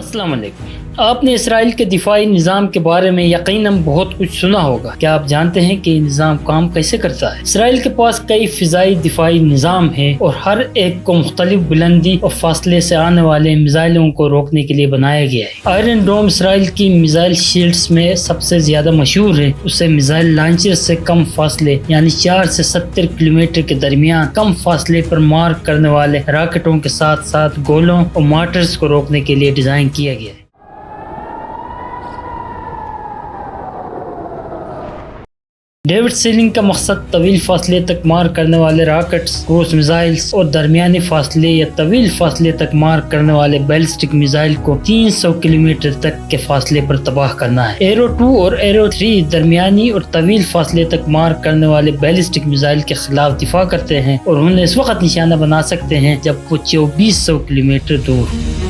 السلام علیکم۔ آپ نے اسرائیل کے دفاعی نظام کے بارے میں یقیناً بہت کچھ سنا ہوگا۔ کیا آپ جانتے ہیں کہ یہ نظام کام کیسے کرتا ہے؟ اسرائیل کے پاس کئی فضائی دفاعی نظام ہیں اور ہر ایک کو مختلف بلندی اور فاصلے سے آنے والے میزائلوں کو روکنے کے لیے بنایا گیا ہے۔ آئرن ڈوم اسرائیل کی میزائل شیلڈز میں سب سے زیادہ مشہور ہے۔ اسے میزائل لانچر سے کم فاصلے یعنی 4 سے 70 کلومیٹر کے درمیان کم فاصلے پر مار کرنے والے راکٹوں کے ساتھ ساتھ گولوں اور مارٹرز کو روکنے کے لیے ڈیزائن کیا گیا ہے۔ ڈیوڈ سیلنگ کا مقصد طویل فاصلے تک مار کرنے والے راکٹس، کروز میزائلز اور درمیانی فاصلے یا طویل فاصلے تک مار کرنے والے بیلسٹک میزائل کو 300 کلومیٹر تک کے فاصلے پر تباہ کرنا ہے۔ ایرو 2 اور ایرو 3 درمیانی اور طویل فاصلے تک مار کرنے والے بیلسٹک میزائل کے خلاف دفاع کرتے ہیں اور انہیں اس وقت نشانہ بنا سکتے ہیں جب وہ 2400 کلومیٹر دور ہو۔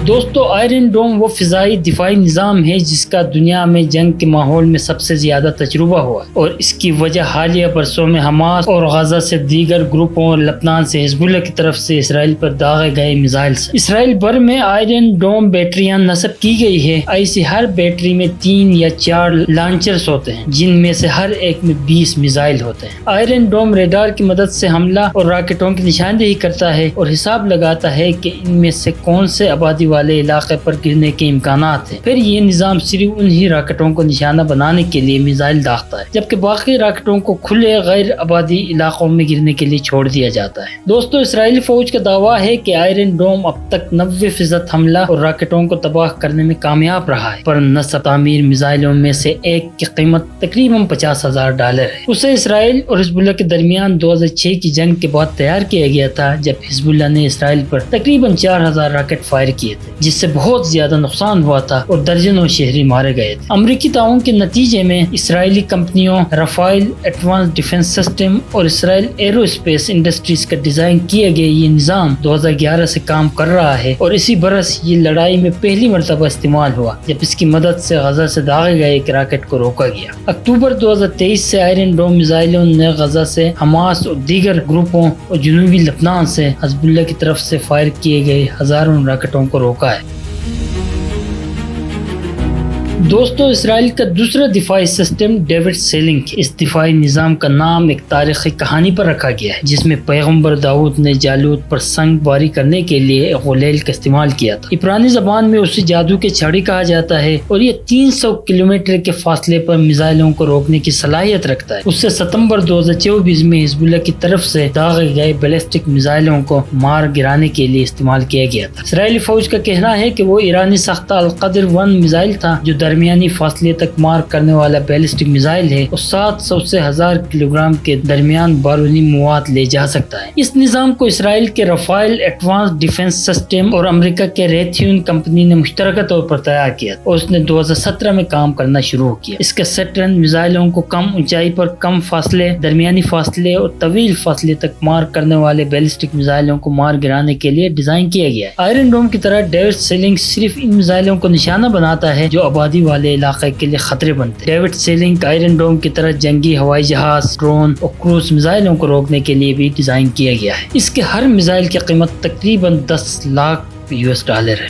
دوستو، آئرن ڈوم وہ فضائی دفاعی نظام ہے جس کا دنیا میں جنگ کے ماحول میں سب سے زیادہ تجربہ ہوا ہے، اور اس کی وجہ حالیہ برسوں میں حماس اور غزہ سے دیگر گروپوں اور لبنان سے حزب اللہ کی طرف سے اسرائیل پر داغے گئے میزائل سے۔ اسرائیل بھر میں آئرن ڈوم بیٹریاں نصب کی گئی ہے۔ ایسی ہر بیٹری میں 3 یا 4 لانچرز ہوتے ہیں جن میں سے ہر ایک میں 20 میزائل ہوتے ہیں۔ آئرن ڈوم ریڈار کی مدد سے حملہ اور راکٹوں کی نشاندہی کرتا ہے اور حساب لگاتا ہے کہ ان میں سے کون سے آبادی والے علاقے پر گرنے کے امکانات ہیں۔ پھر یہ نظام صرف انہی راکٹوں کو نشانہ بنانے کے لیے میزائل داغتا ہے، جبکہ باقی راکٹوں کو کھلے غیر آبادی علاقوں میں گرنے کے لیے چھوڑ دیا جاتا ہے۔ دوستو، اسرائیلی فوج کا دعویٰ ہے کہ آئرن ڈوم اب تک 90% حملہ اور راکٹوں کو تباہ کرنے میں کامیاب رہا ہے، پر نصب تعمیر میزائلوں میں سے ایک کی قیمت تقریباً $50,000 ہے۔ اسے اسرائیل اور حزب اللہ کے درمیان 2006 کی جنگ کے بعد تیار کیا گیا تھا، جب حزب اللہ نے اسرائیل پر تقریباً 4000 راکٹ فائر کیے تھے، جس سے بہت زیادہ نقصان ہوا تھا اور درجنوں شہری مارے گئے تھے۔ امریکی تعاون کے نتیجے میں اسرائیلی کمپنیوں رافائل ایڈوانس ڈیفنس سسٹم اور اسرائیل ایرو اسپیس انڈسٹریز کا ڈیزائن کیا گیا یہ نظام 2011 سے کام کر رہا ہے، اور اسی برس یہ لڑائی میں پہلی مرتبہ استعمال ہوا جب اس کی مدد سے غزہ سے داغے گئے ایک راکٹ کو روکا گیا۔ اکتوبر 2023 سے آئرن ڈوم میزائلوں نے غزہ سے حماس اور دیگر گروپوں اور جنوبی لبنان سے حزب اللہ کی طرف سے فائر کیے گئے ہزاروں راکٹوں کو روکا ہے۔ دوستو، اسرائیل کا دوسرا دفاعی سسٹم ڈیوڈ سیلنگ ہے۔ اس دفاعی نظام کا نام ایک تاریخی کہانی پر رکھا گیا ہے جس میں پیغمبر داؤد نے جالوت پر سنگ باری کرنے کے لیے ایک غلیل کا استعمال کیا تھا۔ عبرانی زبان میں اسے جادو کے چھڑی کہا جاتا ہے، اور یہ 300 کلومیٹر کے فاصلے پر میزائلوں کو روکنے کی صلاحیت رکھتا ہے۔ اس سے ستمبر 2024 میں حزب اللہ کی طرف سے داغے گئے بیلسٹک میزائلوں کو مار گرانے کے لیے استعمال کیا گیا تھا۔ اسرائیلی فوج کا کہنا ہے کہ وہ ایرانی ساختہ القدر 1 میزائل تھا، جو درمیانی فاصلے تک مار کرنے والا بیلسٹک میزائل ہے اور 700 سے 1000 کلو گرام کے درمیان بارودی مواد لے جا سکتا ہے۔ اس نظام کو اسرائیل کے رافائل ایڈوانس ڈیفنس سسٹم اور امریکہ کے ریتھیون کمپنی نے مشترکہ طور پر تیار کیا اور اس نے 2017 میں کام کرنا شروع کیا۔ اس کا سیٹرن میزائلوں کو کم اونچائی پر کم فاصلے، درمیانی فاصلے اور طویل فاصلے تک مار کرنے والے بیلسٹک میزائلوں کو مار گرانے کے لیے ڈیزائن کیا گیا ہے۔ آئرن ڈوم کی طرح ڈیوڈ سیلنگ صرف ان میزائلوں کو نشانہ بناتا ہے جو آبادی والے علاقے کے لیے خطرے بنتے۔ ڈیوڈ سیلنگ آئرن ڈوم کی طرح جنگی ہوائی جہاز، ڈرون اور کروز میزائلوں کو روکنے کے لیے بھی ڈیزائن کیا گیا ہے۔ اس کے ہر میزائل کی قیمت تقریباً $10 لاکھ ہے۔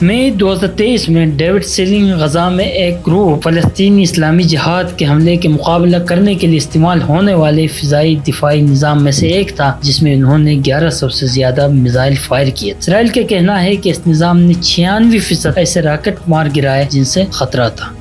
مئی 2023 میں ڈیوڈ سیلنگ غزہ میں ایک گروپ فلسطینی اسلامی جہاد کے حملے کے مقابلہ کرنے کے لیے استعمال ہونے والے فضائی دفاعی نظام میں سے ایک تھا، جس میں انہوں نے 1100 سے زیادہ میزائل فائر کیے۔ اسرائیل کا کہنا ہے کہ اس نظام نے 96% ایسے راکٹ مار گرائے جن سے خطرہ تھا۔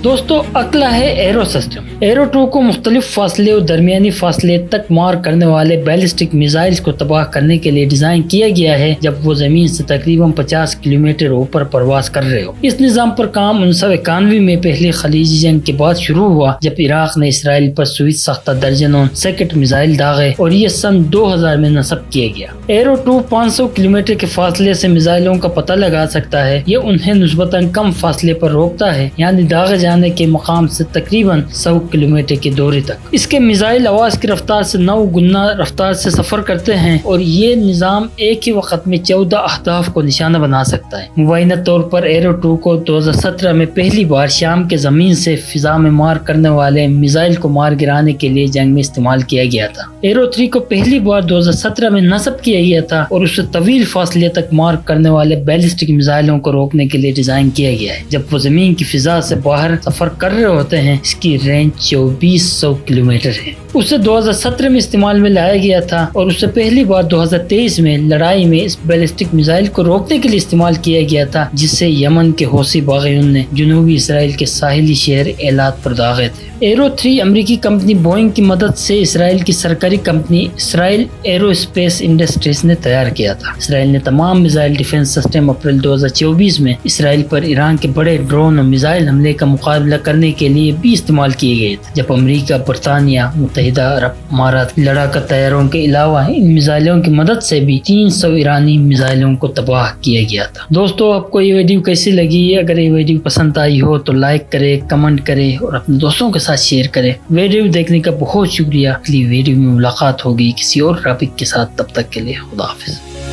دوستو، اگلا ہے ایرو سسٹم۔ ایرو 2 کو مختلف فاصلے اور درمیانی فاصلے تک مار کرنے والے بیلسٹک میزائلز کو تباہ کرنے کے لیے ڈیزائن کیا گیا ہے جب وہ زمین سے تقریباً 50 کلومیٹر اوپر پرواز کر رہے ہو۔ اس نظام پر کام 1991 میں پہلی خلیجی جنگ کے بعد شروع ہوا، جب عراق نے اسرائیل پر سوئچ ساختہ درجنوں سیکٹ میزائل داغے، اور یہ سن 2000 میں نصب کیا گیا۔ ایرو 2 500 کلومیٹر کے فاصلے سے میزائلوں کا پتہ لگا سکتا ہے۔ یہ انہیں نسبتاً کم فاصلے پر روکتا ہے، یعنی داغے جانے کے مقام سے تقریباً 100 کلومیٹر کی دوری تک۔ اس کے میزائل آواز کی رفتار سے 9 گنا رفتار سے سفر کرتے ہیں اور یہ نظام ایک ہی وقت میں 14 اہداف کو نشانہ بنا سکتا ہے۔ مبینہ طور پر ایرو 2 کو 2017 میں پہلی بار شام کے زمین سے فضا میں مار کرنے والے میزائل کو مار گرانے کے لیے جنگ میں استعمال کیا گیا تھا۔ ایرو 3 کو پہلی بار 2017 میں نصب کیا گیا تھا اور اسے طویل فاصلے تک مار کرنے والے بیلسٹک میزائلوں کو روکنے کے لیے ڈیزائن کیا گیا ہے۔ جب وہ زمین کی فضا سے باہر سفر کر رہے ہوتے ہیں، اس کی رینج 2400 کلومیٹر ہے۔ اسے 2017 میں استعمال میں لایا گیا تھا اور اسے پہلی بار 2023 میں لڑائی میں اس بیلسٹک میزائل کو روکنے کے لیے استعمال کیا گیا تھا، جس سے یمن کے حوثی باغیوں نے جنوبی اسرائیل کے ساحلی شہر ایلات پر داغے تھے۔ ایرو 3 امریکی کمپنی بوئنگ کی مدد سے اسرائیل کی سرکاری کمپنی اسرائیل ایرو اسپیس انڈسٹریز نے تیار کیا تھا۔ اسرائیل نے تمام میزائل ڈیفنس سسٹم اپریل 2024 میں اسرائیل پر ایران کے بڑے ڈرون اور میزائل حملے کا مقابلہ کرنے کے لیے بھی استعمال کیے گئے تھے، جب امریکہ، برطانیہ، متحدہ عرب امارات لڑاکا طیاروں کے علاوہ ان میزائلوں کی مدد سے بھی 300 ایرانی میزائلوں کو تباہ کیا گیا تھا۔ دوستو، آپ کو یہ ویڈیو کیسی لگی؟ اگر یہ ویڈیو پسند آئی ہو تو لائک کرے، کمنٹ کرے اور اپنے دوستوں کے ساتھ شیئر کرے۔ ویڈیو دیکھنے کا بہت شکریہ۔ اگلی ویڈیو میں ملاقات ہوگی کسی اور ٹاپک کے ساتھ، تب تک کے لیے خدا حافظ۔